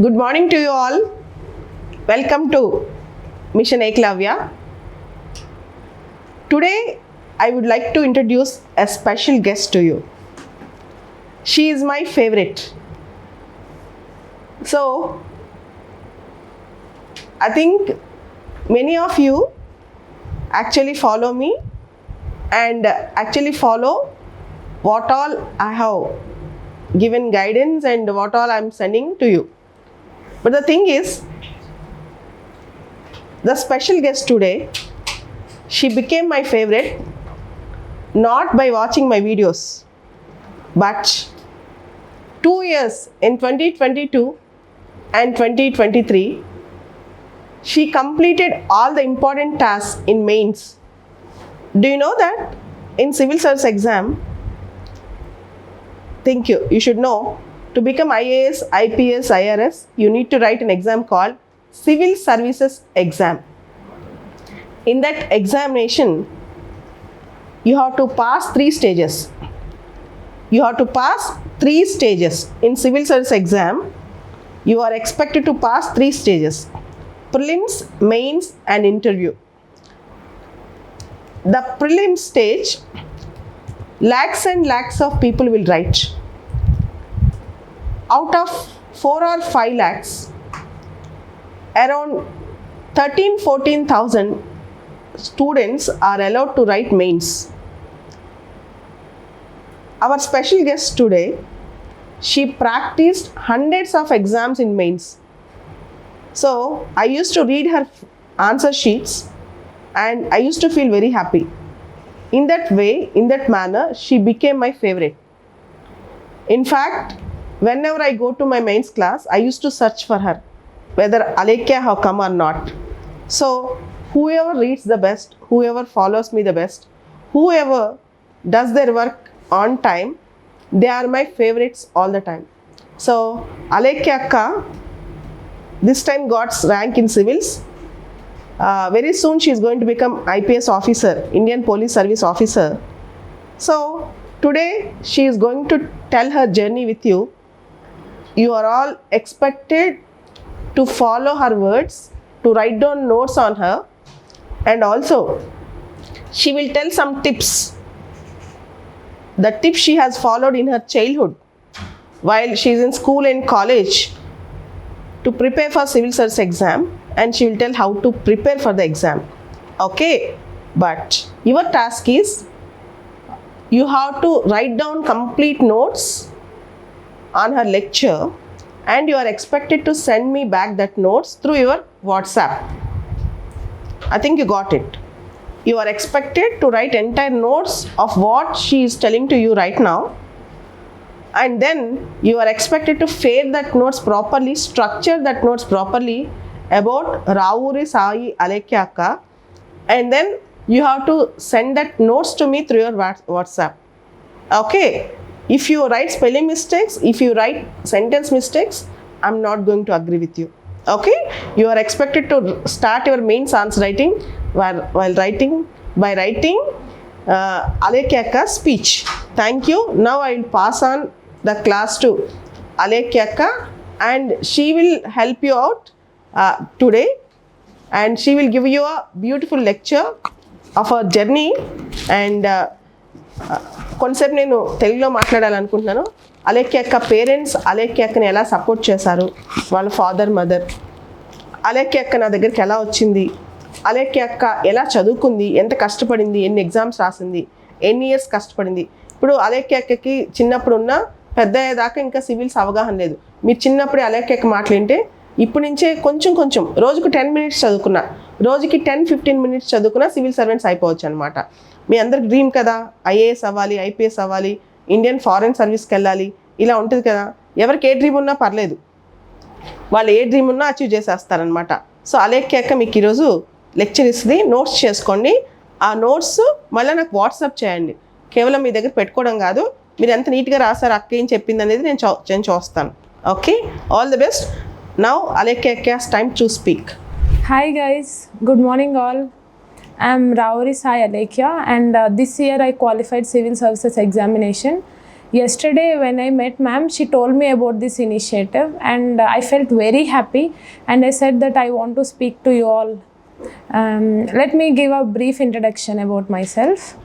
Good morning to you all. Welcome to Mission Eklavya. Today I would like to introduce a special guest to you. She is my favorite. So I think many of you actually follow me and actually follow what all I have given guidance and what all I am sending to you. But the thing is, the special guest today, she became my favorite not by watching my videos, but 2 years in 2022 and 2023, she completed all the important tasks in mains. Do you know that in civil service exam, you should know, to become IAS, IPS, IRS, you need to write an exam called Civil Services Exam. In that examination, you have to pass 3 stages. You have to pass 3 stages. In civil service exam, you are expected to pass 3 stages: prelims, mains and interview. The prelim stage, lakhs and lakhs of people will write. Out of 4 or 5 lakhs, around 13,000-14,000 students are allowed to write mains. Our special guest today, she practiced hundreds of exams in mains. So I used to read her answer sheets and I used to feel very happy. In that way, in that manner, she became my favorite. In fact, whenever I go to my mains class, I used to search for her, whether Alekia have come or not. So whoever reads the best, whoever follows me the best, whoever does their work on time, they are my favorites all the time. So Alekia Akka this time got rank in civils. Very soon she is going to become IPS officer, Indian Police Service officer. So today she is going to tell her journey with you. You are all expected to follow her words, to write down notes on her, and also she will tell some tips. The tips she has followed in her childhood while she is in school and college to prepare for civil service exam, and she will tell how to prepare for the exam. Okay, but your task is you have to write down complete notes on her lecture and you are expected to send me back that notes through your WhatsApp. I think you got it. You are expected to write entire notes of what she is telling to you right now, and then you are expected to fade that notes properly, structure that notes properly about Rauri Sai Alekia Akka, and then you have to send that notes to me through your WhatsApp. Okay, if you write spelling mistakes, if you write sentence mistakes, I'm not going to agree with you. Okay, you are expected to start your mains answer writing by writing Alekia Akka's speech. Thank you. Now I will pass on the class to Alekia Akka, and she will help you out today, and she will give you a beautiful lecture of her journey. And కొంతసేపు నేను తెలుగులో మాట్లాడాలనుకుంటున్నాను. అలేఖ్య అక్క parents Alekhya అక్కని ఎలా support చేశారు, వాళ్ళ father mother, Alekhya అక్క నా దగ్గరికి ఎలా వచ్చింది, అలేఖ్య అక్క ఎలా చదువుకుంది, ఎంత కష్టపడింది, ఎన్ని ఎగ్జామ్స్ రాసింది, ఎన్ని ఇయర్స్ కష్టపడింది. ఇప్పుడు అలేఖ్య అక్కకి చిన్నప్పుడు ఉన్న పెద్ద అయ్యేదాకా ఇంకా సివిల్స్ అవగాహన లేదు. మీరు చిన్నప్పుడు అలేఖ్య అక్క మాట్లాడితే ఇప్పటి నుంచే కొంచెం రోజుకు 10 మినిట్స్ చదువుకున్నా, రోజుకి 10-15 మినిట్స్ చదువుకున్నా సివిల్ సర్వెంట్స్ అయిపోవచ్చు అనమాట. మీ అందరికి డ్రీమ్ కదా, ఐఏఎస్ అవ్వాలి, ఐపీఎస్ అవ్వాలి, ఇండియన్ ఫారెన్ సర్వీస్కి వెళ్ళాలి, ఇలా ఉంటుంది కదా. ఎవరికి ఏ డ్రీమ్ ఉన్నా పర్లేదు, వాళ్ళు ఏ డ్రీమ్ ఉన్నా అచీవ్ చేసేస్తారనమాట. సో అలేఖ్య అక్క మీకు ఈరోజు లెక్చర్ ఇస్తుంది, నోట్స్ చేసుకోండి. ఆ నోట్స్ మళ్ళీ నాకు వాట్సాప్ చేయండి. కేవలం మీ దగ్గర పెట్టుకోవడం కాదు, మీరు ఎంత నీట్గా రాసారు అక్క ఏం చెప్పింది అనేది నేను చూస్తాను. Okay, all the best. Now Alekia Akka's time to speak. Hi guys, good morning all. I am Rauri Sai Alekia, and this year I qualified civil services examination Yesterday, when I met ma'am, she told me about this initiative, and I felt very happy. And I said that I want to speak to you all. Let me give a brief introduction about myself.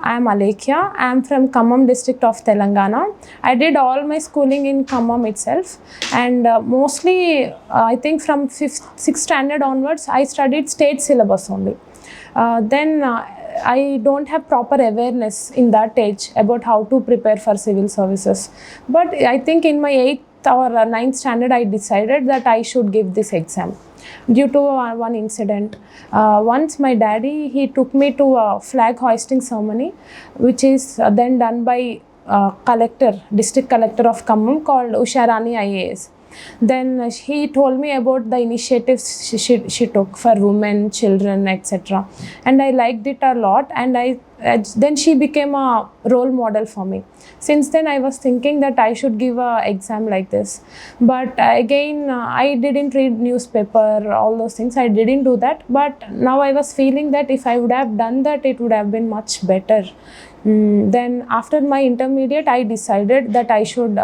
I am Alekhya. I am from Khammam district of Telangana. I did all my schooling in Khammam itself, and mostly I think from 6th standard onwards, I studied state syllabus only. Then I don't have proper awareness in that age about how to prepare for civil services. But I think in my 8th or 9th standard, I decided that I should give this exam due to one incident. Once my daddy, he took me to a flag hoisting ceremony, which is then done by district collector of Khammam, called Usyatam IAS. Then he told me about the initiatives she took for women, children, etc. And I liked it a lot, and then she became a role model for me. Since then, I was thinking that I should give a exam like this. But again, I didn't read newspaper, all those things. I didn't do that. But now I was feeling that if I would have done that, it would have been much better. Then after my intermediate, I decided that I should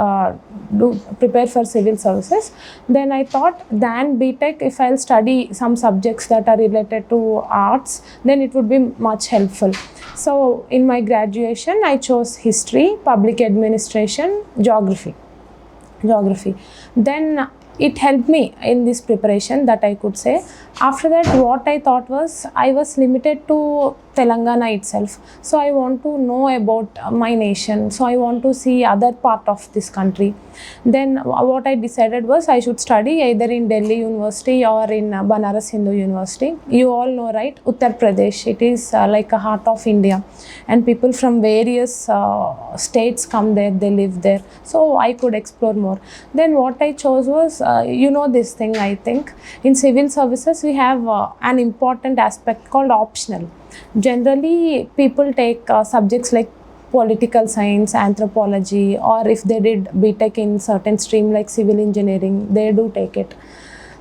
prepare for civil services. Then I thought, than BTech, if I'll study some subjects that are related to arts, then it would be much helpful. So in my graduation, I chose history, public administration, geography. Then it helped me in this preparation, that I could say. After that, what I thought was, I was limited to Telangana itself. So I want to know about my nation. So I want to see other part of this country. Then what I decided was, I should study either in Delhi University or in Banaras Hindu University. You all know, right? Uttar Pradesh. It is like a heart of India. And people from various states come there, they live there. So I could explore more. Then what I chose was, this thing, I think. In civil services, we have an important aspect called optional. Generally, people take subjects like political science, anthropology, or if they did BTech in certain stream like civil engineering, they do take it.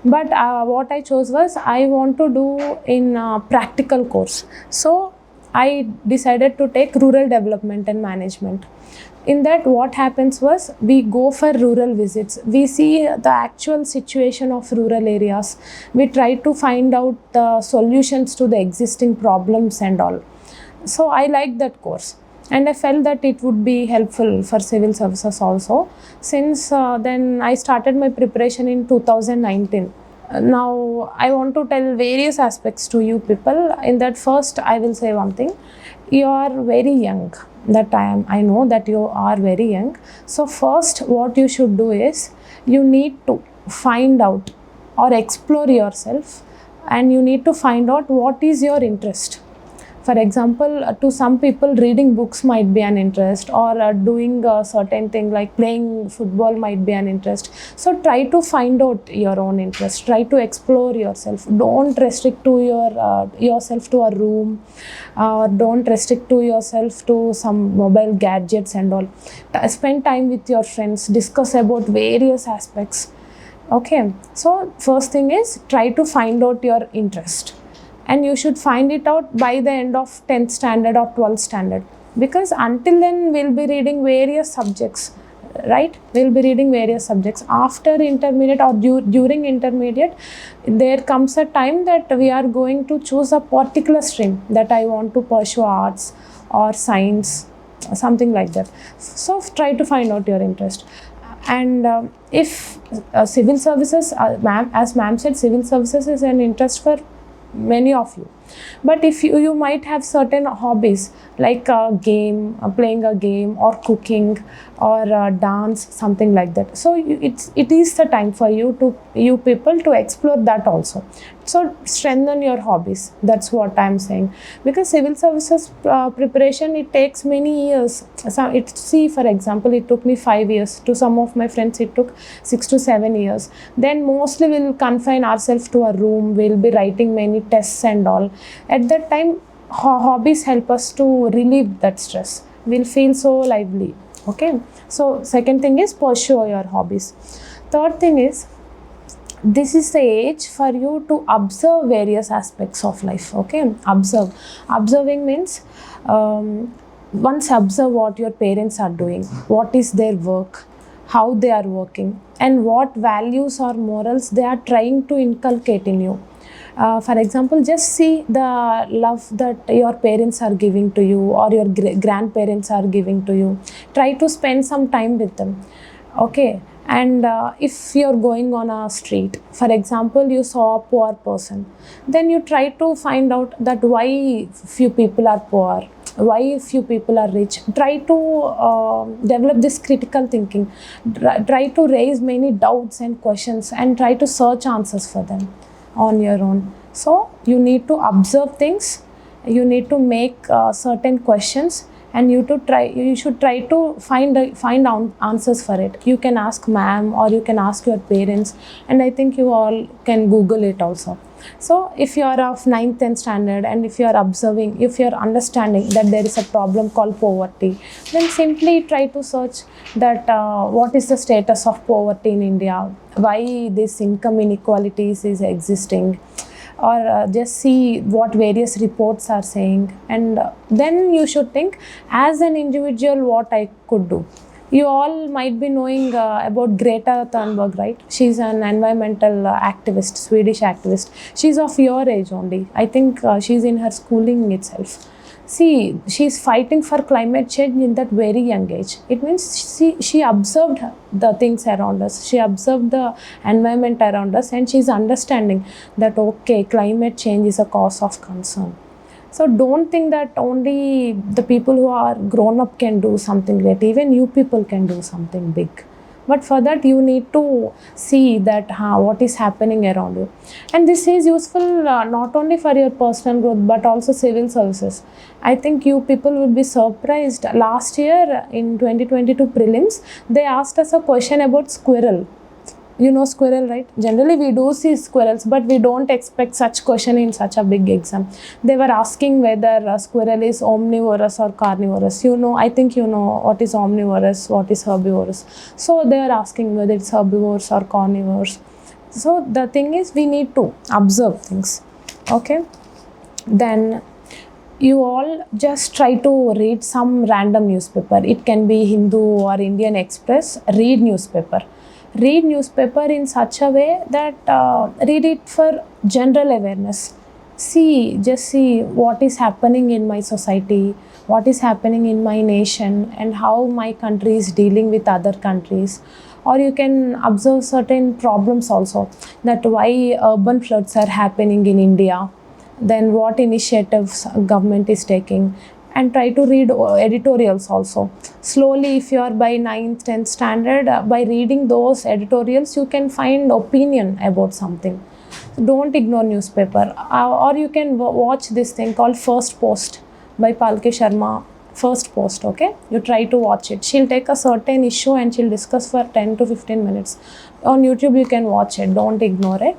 But what I chose was, I want to do in practical course. So I decided to take rural development and management. In that, what happens was, we go for rural visits. We see the actual situation of rural areas. We try to find out the solutions to the existing problems and all. So I liked that course. And I felt that it would be helpful for civil services also. Since then, I started my preparation in 2019. Now, I want to tell various aspects to you people. In that, first, I will say one thing. You are very young. I know that you are very young. So first, what you should do is, you need to find out or explore yourself, and you need to find out what is your interest. For example, to some people, reading books might be an interest, or doing a certain thing like playing football might be an interest. So try to find out your own interest. Try to explore yourself. Don't restrict to yourself to a room. Don't restrict to yourself to some mobile gadgets and all. Spend time with your friends. Discuss about various aspects. Okay. So first thing is, try to find out your interest. And you should find it out by the end of 10th standard or 12th standard. Because until then, we'll be reading various subjects, right? We'll be reading various subjects. After intermediate or during intermediate, there comes a time that we are going to choose a particular stream, that I want to pursue arts or science, something like that. So try to find out your interest. And if civil services, as ma'am said, civil services is an interest for many of you. But if you might have certain hobbies like playing a game, or cooking, or dance, something like that. So it is the time for you people to explore that also. So strengthen your hobbies. That's what I'm saying. Because civil services preparation, it takes many years. So for example, it took me 5 years. To some of my friends, it took 6 to 7 years. Then mostly we'll confine ourselves to a room. We'll be writing many tests and all. At that time, hobbies help us to relieve that stress. We'll feel so lively. Okay. So second thing is, pursue your hobbies. Third thing is, this is the age for you to observe various aspects of life. Okay. Observing means, once observe what your parents are doing, what is their work, how they are working, and what values or morals they are trying to inculcate in you. For example, just see the love that your parents are giving to you or your grandparents are giving to you. Try to spend some time with them. Okay. And if you're going on a street, for example, you saw a poor person, then you try to find out that why few people are poor, why few people are rich. Try to develop this critical thinking. Try to raise many doubts and questions and try to search answers for them on your own. So you need to observe things, you need to make certain questions, and you should try to find answers for it. You can ask ma'am or you can ask your parents, and I think you all can Google it also. So if you are of 9th, 10th standard, and if you are observing, if you are understanding that there is a problem called poverty, then simply try to search that what is the status of poverty in India, why this income inequalities is existing, or just see what various reports are saying, and then you should think as an individual what I could do. You all might be knowing about Greta Thunberg, right? She's an environmental activist, Swedish activist. She's of your age only. I think she's in her schooling itself. See, she's fighting for climate change in that very young age. It means she observed the things around us. She observed the environment around us, and she's understanding that, okay, climate change is a cause of concern. So don't think that only the people who are grown up can do something great. Even you people can do something big. But for that, you need to see that what is happening around you. And this is useful not only for your personal growth, but also civil services. I think you people will be surprised. Last year in 2022 prelims, they asked us a question about squirrel. You know squirrel, right? Generally we do see squirrels, but we don't expect such question in such a big exam. They were asking whether a squirrel is omnivorous or carnivorous. You know, I think you know what is omnivorous, what is herbivorous. So they are asking whether it's herbivores or carnivores. So the thing is, we need to observe things. Okay. Then you all just try to read some random newspaper. It can be Hindu or Indian Express. Read newspaper. Read newspaper in such a way that read it for general awareness. Just see what is happening in my society, what is happening in my nation, and how my country is dealing with other countries. Or you can observe certain problems also, that why urban floods are happening in India, then what initiatives government is taking, and try to read editorials also. Slowly, if you are by 9th, 10th standard, by reading those editorials, you can find opinion about something. Don't ignore newspaper. Or you can watch this thing called First Post by Palke Sharma. First Post, okay? You try to watch it. She'll take a certain issue and she'll discuss for 10 to 15 minutes. On YouTube, you can watch it. Don't ignore it.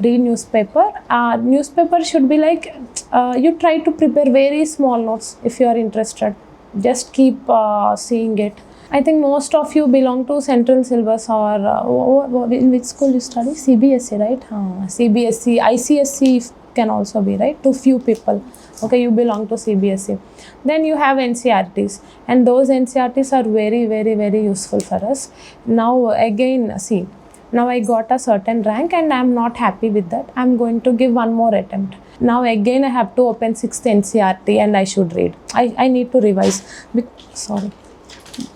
Read newspaper. Newspaper should be like, you try to prepare very small notes if you are interested. Just keep seeing it. I think most of you belong to central syllabus, or in which school you study? CBSE, right? CBSE, ICSE can also be, right? To few people. Okay, you belong to CBSE. Then you have NCRTs, and those NCRTs are very, very, very useful for us. Now again, see, now I got a certain rank and I am not happy with that. I am going to give one more attempt. Now again I have to open 6th NCRT and I should read. I need to revise. Sorry.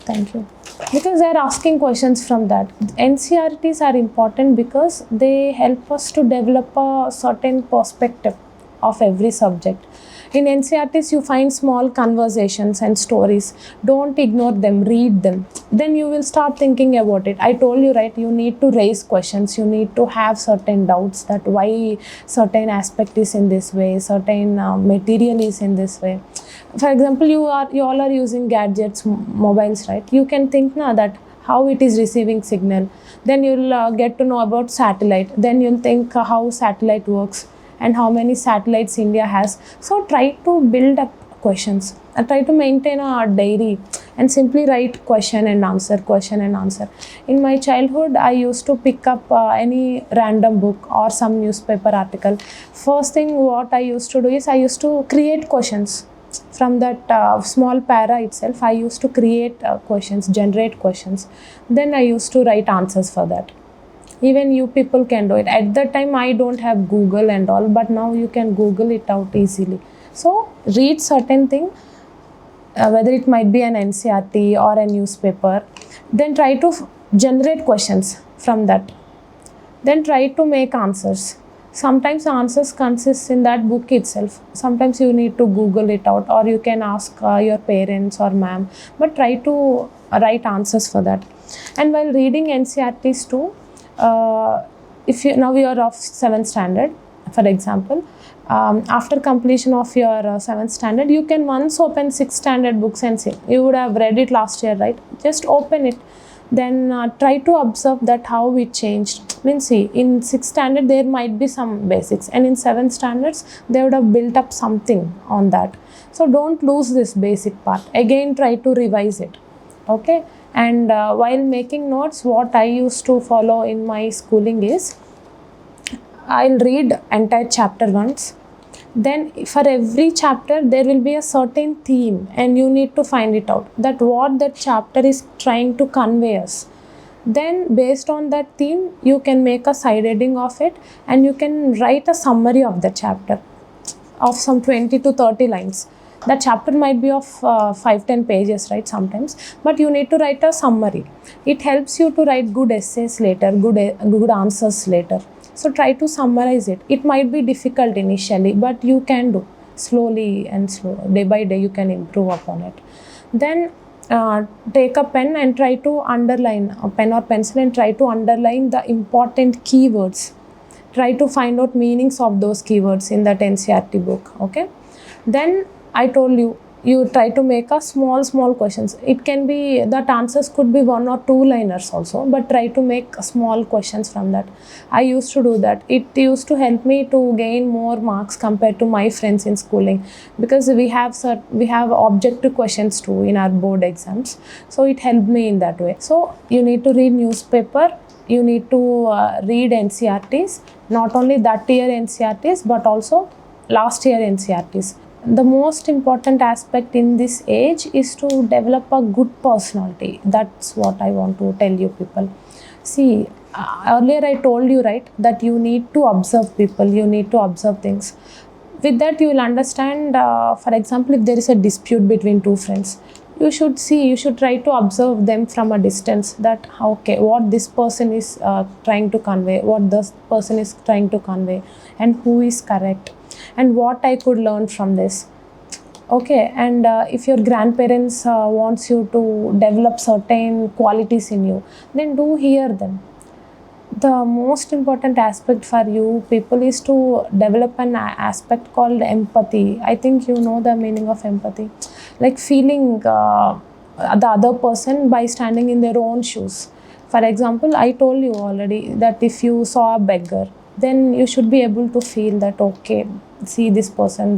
Thank you. Because they are asking questions from that. NCRTs are important because they help us to develop a certain perspective of every subject. In NCRTs, you find small conversations and stories. Don't ignore them, read them. Then you will start thinking about it. I told you, right, you need to raise questions. You need to have certain doubts that why certain aspect is in this way, certain material is in this way. For example, you all are using gadgets, mobiles, right? You can think now that how it is receiving signal. Then you'll get to know about satellite. Then you'll think how satellite works and how many satellites India has. So try to build up questions and try to maintain a diary and simply write question and answer, question and answer. In my childhood, I used to pick up any random book or some newspaper article. First thing what I used to do is I used to create questions. From that small para itself, I used to create questions, generate questions. Then I used to write answers for that. Even you people can do it. At that time, I don't have Google and all, but now you can Google it out easily. So read certain thing, whether it might be an NCRT or a newspaper, then try to generate questions from that. Then try to make answers. Sometimes answers consist in that book itself. Sometimes you need to Google it out, or you can ask your parents or ma'am, but try to write answers for that. And while reading NCRTs too, if you now you are of 7th standard, for example, after completion of your 7th standard, you can once open 6th standard books and see. You would have read it last year, right? Just open it. Then try to observe that how it changed. Means see, in 6th standard there might be some basics, and in 7th standards they would have built up something on that. So don't lose this basic part. Again, try to revise it. Okay. And while making notes, what I used to follow in my schooling is, I'll read entire chapter once. Then for every chapter there will be a certain theme, and you need to find it out, that what that chapter is trying to convey us. Then based on that theme, you can make a side heading of it, and you can write a summary of the chapter of some 20 to 30 lines. That chapter might be of 5-10 pages, right, sometimes, but you need to write a summary. It helps you to write good essays later, good answers later. So try to summarize it. It might be difficult initially, but you can do slowly and day by day you can improve upon it. Then take a pen and try to underline, a pen or pencil, and try to underline the important keywords. Try to find out meanings of those keywords in that NCRT book. Okay. Then I told you, you try to make a small questions. It can be that answers could be 1 or 2 liners also, but try to make small questions from that. I used to do that. It used to help me to gain more marks compared to my friends in schooling, because we have objective questions too in our board exams. So it helped me in that way. So you need to read newspaper. You need to read NCRTs, not only that year NCRTs, but also last year NCRTs. The most important aspect in this age is to develop a good personality. That's what I want to tell you people. See, earlier I told you, right, that you need to observe people, you need to observe things. With that you will understand, for example, if there is a dispute between two friends, you should try to observe them from a distance, that okay, what this person is trying to convey, what this person is trying to convey, and who is correct, and what I could learn from this. Okay. And if your grandparents wants you to develop certain qualities in you, then do hear them. The most important aspect for you people is to develop an aspect called empathy. I think you know the meaning of empathy, like feeling the other person by standing in their own shoes. For example, I told you already that if you saw a beggar, then you should be able to feel that, okay, see this person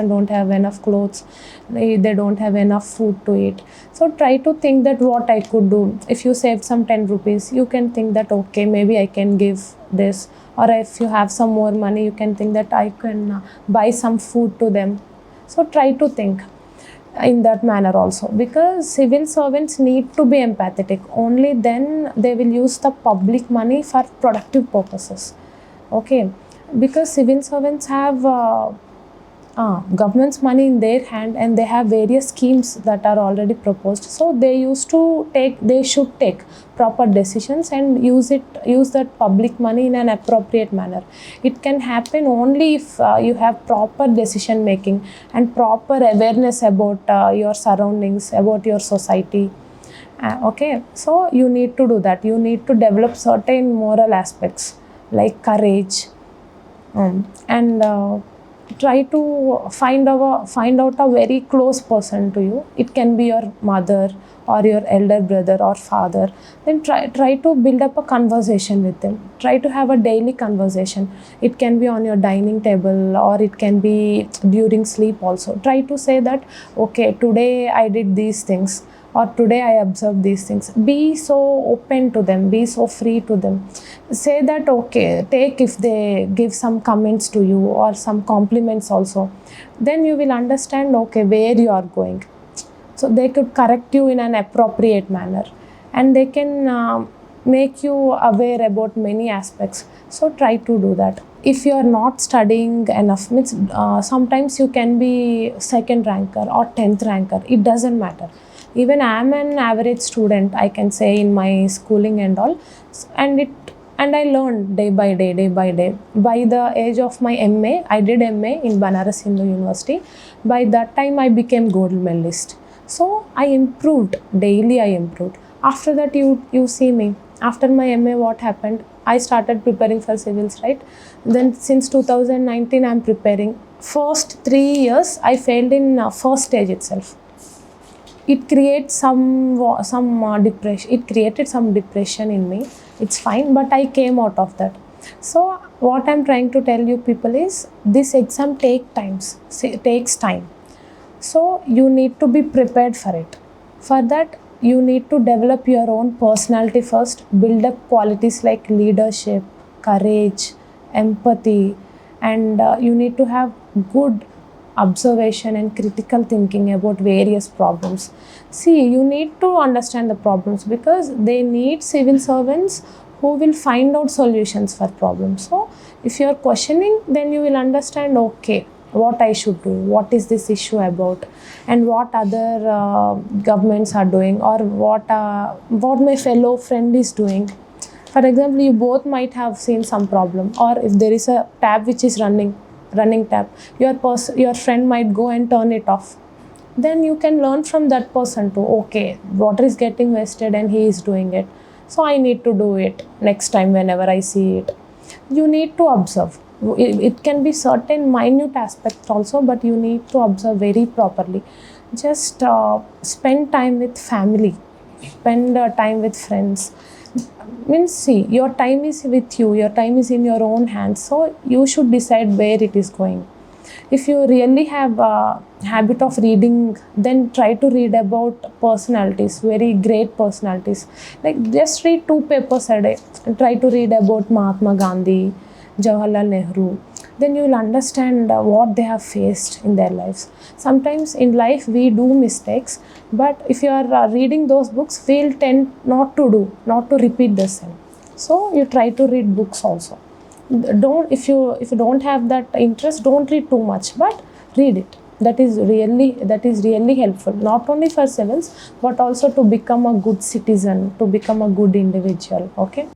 don't have enough clothes, they don't have enough food to eat. So try to think that what I could do. If you saved some 10 rupees, you can think that, okay, maybe I can give this. Or if you have some more money, you can think that I can buy some food to them. So try to think in that manner also, because civil servants need to be empathetic. Only then they will use the public money for productive purposes. Okay, because civil servants have government's money in their hand, and they have various schemes that are already proposed. So they should take proper decisions and use that public money in an appropriate manner. It can happen only if you have proper decision making and proper awareness about your surroundings, about your society. Okay, so you need to do that. You need to develop certain moral aspects like courage, and try to find out a very close person to you. It can be your mother or your elder brother or father. Then try to build up a conversation with them. Try to have a daily conversation. It can be on your dining table, or it can be during sleep also. Try to say that, okay, today I did these things. or today I observe these things. Be so open to them, be so free to them. Say that okay, take if they give some comments to you or some compliments also, then you will understand okay where you are going. So they could correct you in an appropriate manner, and they can make you aware about many aspects. So try to do that. If you are not studying enough, means sometimes you can be second ranker or 10th ranker, it doesn't matter. Even I am an average student, I can say, in my schooling and all. And I learned day by day, day by day. By the age of my MA, I did MA in Banaras Hindu University. By that time I became gold medalist. So I improved, daily I improved. After that, you see me. After my MA, what happened? I started preparing for civils, right? Then since 2019, I'm preparing. First 3 years, I failed in first stage itself. It creates some depression. It created some depression in me. It's fine, but I came out of that. So what I'm trying to tell you people is, this exam takes time. So you need to be prepared for it. For that, you need to develop your own personality first, build up qualities like leadership, courage, empathy, and you need to have good observation and critical thinking about various problems. See, you need to understand the problems, because they need civil servants who will find out solutions for problems. So if you are questioning, then you will understand okay, what I should do, what is this issue about, and what other governments are doing, or what my fellow friend is doing. For example, you both might have seen some problem, or if there is a tab which is running tab, your friend might go and turn it off. Then you can learn from that person too. Okay, water is getting wasted and he is doing it, so I need to do it next time whenever I see it. You need to observe. It can be certain minute aspects also, but you need to observe very properly. Just spend time with family, spend time with friends. Means, see, your time is with you, your time is in your own hands, so you should decide where it is going. If you really have a habit of reading, then try to read about personalities, very great personalities. Like just read 2 papers a day and try to read about Mahatma Gandhi, Jawaharlal Nehru. Then you will understand what they have faced in their lives. Sometimes in life we do mistakes, but if you are reading those books, we'll tend not to repeat the same. So you try to read books also. If you don't have that interest, don't read too much, but read it. That is really helpful, not only for civils, but also to become a good citizen, to become a good individual. Okay.